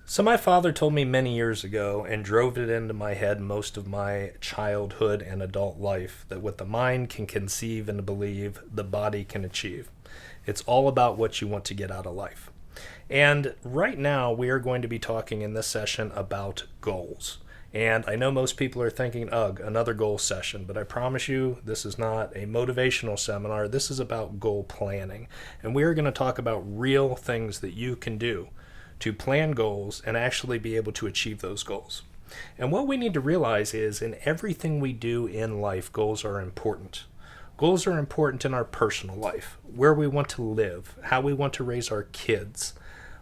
So, my father told me many years ago and drove it into my head most of my childhood and adult life that what the mind can conceive and believe, the body can achieve. It's all about what you want to get out of life. And right now, we are going to be talking in this session about goals. And I know most people are thinking, ugh, another goal session, but I promise you, this is not a motivational seminar. This is about goal planning. And we are going to talk about real things that you can do to plan goals and actually be able to achieve those goals. And what we need to realize is in everything we do in life, goals are important. Goals are important in our personal life, where we want to live, how we want to raise our kids,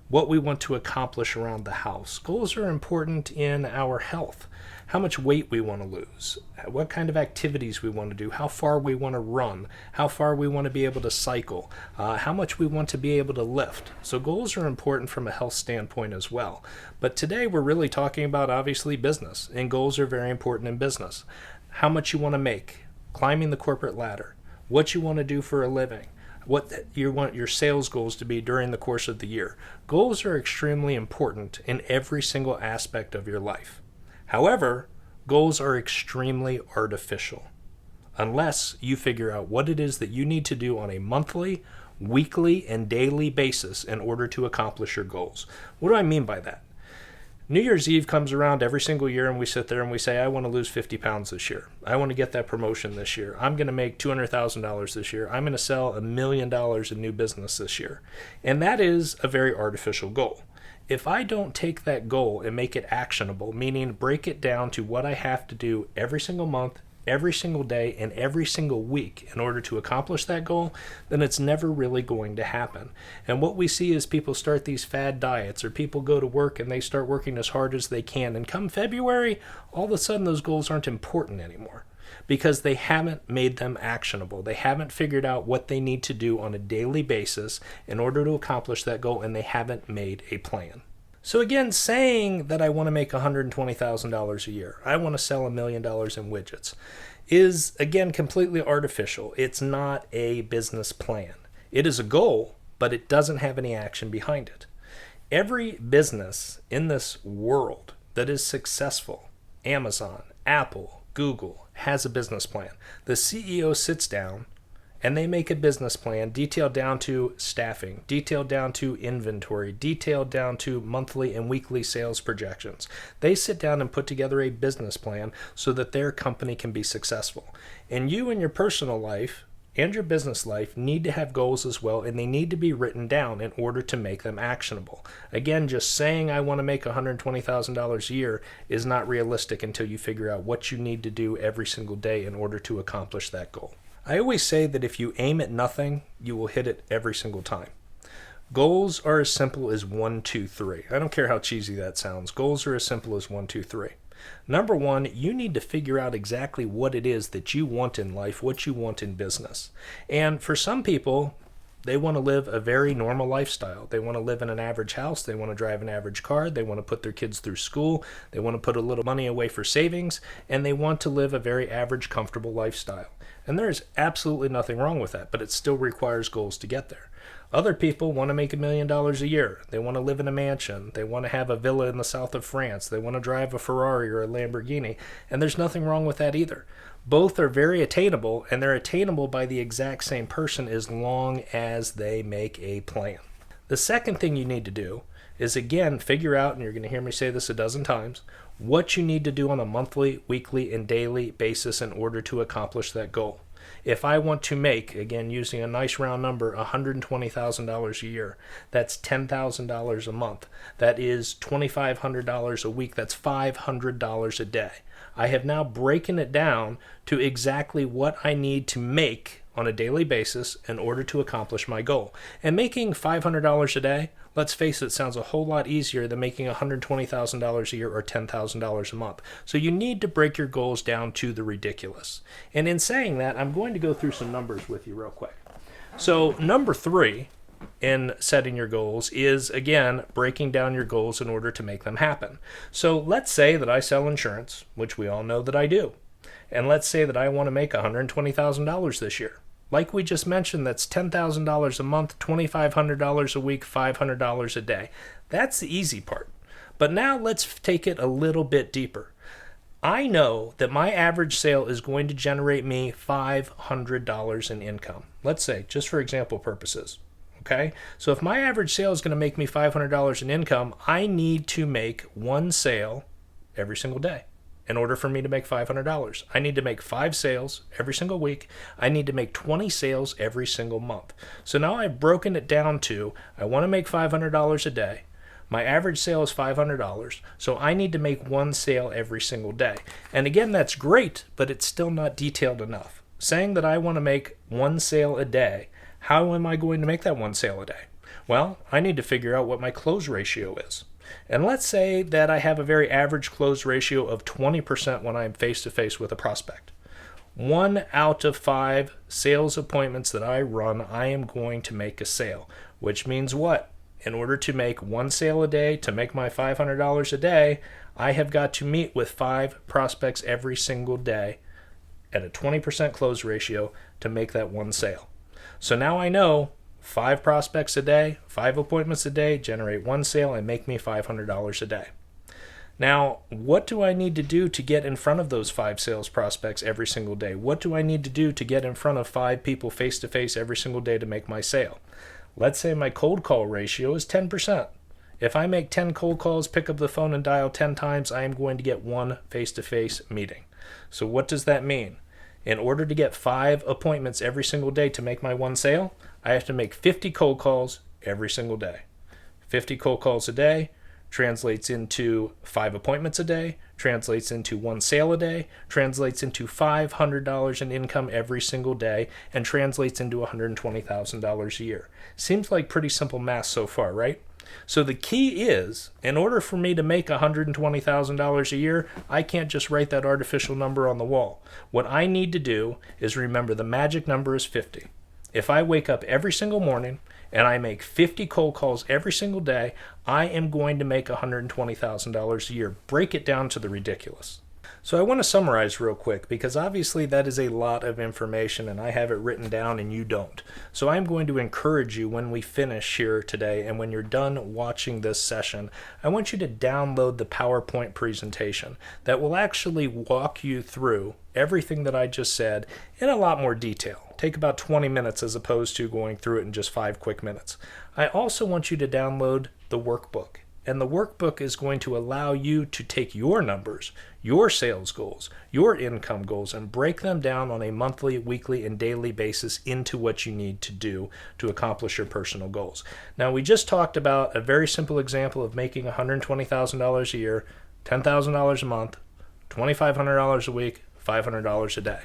what we want to accomplish around the house. Goals are important in our health, how much weight we want to lose, what kind of activities we want to do, how far we want to run, how far we want to be able to cycle, how much we want to be able to lift. So goals are important from a health standpoint as well. But today we're really talking about obviously business, and goals are very important in business. How much you want to make, climbing the corporate ladder, what you want to do for a living, what you want your sales goals to be during the course of the year. Goals are extremely important in every single aspect of your life. However, goals are extremely artificial unless you figure out what it is that you need to do on a monthly, weekly, and daily basis in order to accomplish your goals. What do I mean by that? New Year's Eve comes around every single year and we sit there and we say, I want to lose 50 pounds this year. I want to get that promotion this year. I'm going to make $200,000 this year. I'm going to sell $1 million in new business this year. And that is a very artificial goal. If I don't take that goal and make it actionable, meaning break it down to what I have to do every single month, every single day, and every single week in order to accomplish that goal, then it's never really going to happen. And what we see is people start these fad diets, or people go to work and they start working as hard as they can. And come February, all of a sudden those goals aren't important anymore because they haven't made them actionable. They haven't figured out what they need to do on a daily basis in order to accomplish that goal, and they haven't made a plan. So again, saying that I want to make $120,000 a year, I want to sell $1 million in widgets, is again completely artificial. It's not a business plan. It is a goal, but it doesn't have any action behind it. Every business in this world that is successful, Amazon, Apple, Google, has a business plan. The CEO sits down and they make a business plan detailed down to staffing, detailed down to inventory, detailed down to monthly and weekly sales projections. They sit down and put together a business plan so that their company can be successful. And you in your personal life and your business life need to have goals as well, and they need to be written down in order to make them actionable. Again, just saying I want to make $120,000 a year is not realistic until you figure out what you need to do every single day in order to accomplish that goal. I always say that if you aim at nothing, you will hit it every single time. Goals are as simple as 1, 2, 3. I don't care how cheesy that sounds. Goals are as simple as 1, 2, 3. Number one, you need to figure out exactly what it is that you want in life, what you want in business. And for some people, they want to live a very normal lifestyle. They want to live in an average house. They want to drive an average car. They want to put their kids through school. They want to put a little money away for savings. And they want to live a very average, comfortable lifestyle. And there is absolutely nothing wrong with that, but it still requires goals to get there. Other people want to make $1 million a year. They want to live in a mansion. They want to have a villa in the south of France. They want to drive a Ferrari or a Lamborghini. And there's nothing wrong with that either. Both are very attainable, and they're attainable by the exact same person as long as they make a plan. The second thing you need to do is, again, figure out, and you're going to hear me say this a dozen times, what you need to do on a monthly, weekly, and daily basis in order to accomplish that goal. If I want to make, again, using a nice round number, $120,000 a year, that's $10,000 a month. That is $2,500 a week. That's $500 a day. I have now broken it down to exactly what I need to make on a daily basis in order to accomplish my goal. And making $500 a day, let's face it, sounds a whole lot easier than making $120,000 a year or $10,000 a month. So you need to break your goals down to the ridiculous. And in saying that, I'm going to go through some numbers with you real quick. So number 3 in setting your goals is, again, breaking down your goals in order to make them happen. So let's say that I sell insurance, which we all know that I do. And let's say that I want to make $120,000 this year. Like we just mentioned, that's $10,000 a month, $2,500 a week, $500 a day. That's the easy part. But now let's take it a little bit deeper. I know that my average sale is going to generate me $500 in income. Let's say, just for example purposes. Okay? So if my average sale is going to make me $500 in income, I need to make one sale every single day in order for me to make $500. I need to make 5 sales every single week. I need to make 20 sales every single month. So now I've broken it down to, I want to make $500 a day. My average sale is $500, so I need to make one sale every single day. And again, that's great, but it's still not detailed enough. Saying that I want to make one sale a day, how am I going to make that one sale a day? Well, I need to figure out what my close ratio is. And let's say that I have a very average close ratio of 20% when I'm face-to-face with a prospect. 1 out of 5 sales appointments that I run, I am going to make a sale, which means what? In order to make one sale a day, to make my $500 a day, I have got to meet with 5 prospects every single day at a 20% close ratio to make that one sale. So now I know 5 prospects a day, 5 appointments a day, generate one sale and make me $500 a day. Now, what do I need to do to get in front of those 5 sales prospects every single day? What do I need to do to get in front of 5 people face-to-face every single day to make my sale? Let's say my cold call ratio is 10%. If I make 10 cold calls, pick up the phone and dial 10 times, I am going to get 1 face-to-face meeting. So what does that mean? In order to get 5 appointments every single day to make my one sale, I have to make 50 cold calls every single day. 50 cold calls a day translates into 5 appointments a day, translates into 1 sale a day, translates into $500 in income every single day, and translates into $120,000 a year. Seems like pretty simple math so far, right? So the key is, in order for me to make $120,000 a year, I can't just write that artificial number on the wall. What I need to do is remember the magic number is 50. If I wake up every single morning and I make 50 cold calls every single day, I am going to make $120,000 a year. Break it down to the ridiculous. So I want to summarize real quick because obviously that is a lot of information and I have it written down and you don't. So I'm going to encourage you when we finish here today and when you're done watching this session, I want you to download the PowerPoint presentation that will actually walk you through everything that I just said in a lot more detail. Take about 20 minutes as opposed to going through it in just 5 quick minutes. I also want you to download the workbook. And the workbook is going to allow you to take your numbers, your sales goals, your income goals, and break them down on a monthly, weekly, and daily basis into what you need to do to accomplish your personal goals. Now, we just talked about a very simple example of making $120,000 a year, $10,000 a month, $2,500 a week, $500 a day.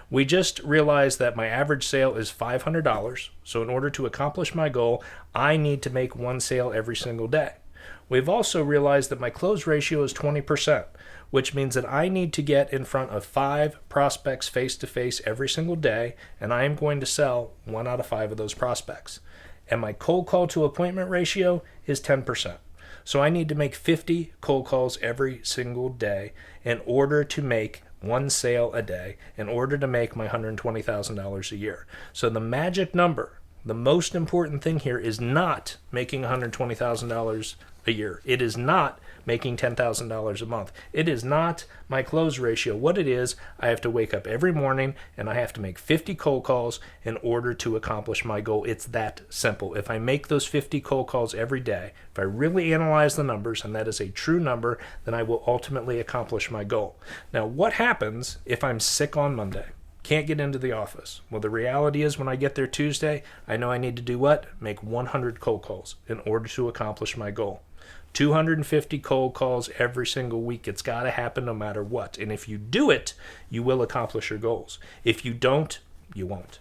We just realized that my average sale is $500, so in order to accomplish my goal, I need to make one sale every single day. We've also realized that my close ratio is 20%, which means that I need to get in front of 5 prospects face-to-face every single day, and I am going to sell 1 out of 5 of those prospects. And my cold call to appointment ratio is 10%. So I need to make 50 cold calls every single day in order to make 1 sale a day, in order to make my $120,000 a year. So the magic number, the most important thing here is not making $120,000 a year. It is not making $10,000 a month. It is not my close ratio. What it is, I have to wake up every morning and I have to make 50 cold calls in order to accomplish my goal. It's that simple. If I make those 50 cold calls every day, if I really analyze the numbers, and that is a true number, then I will ultimately accomplish my goal. Now, what happens if I'm sick on Monday? Can't get into the office. Well, the reality is when I get there Tuesday, I know I need to do what? Make 100 cold calls in order to accomplish my goal. 250 cold calls every single week. It's got to happen no matter what. And if you do it, you will accomplish your goals. If you don't, you won't.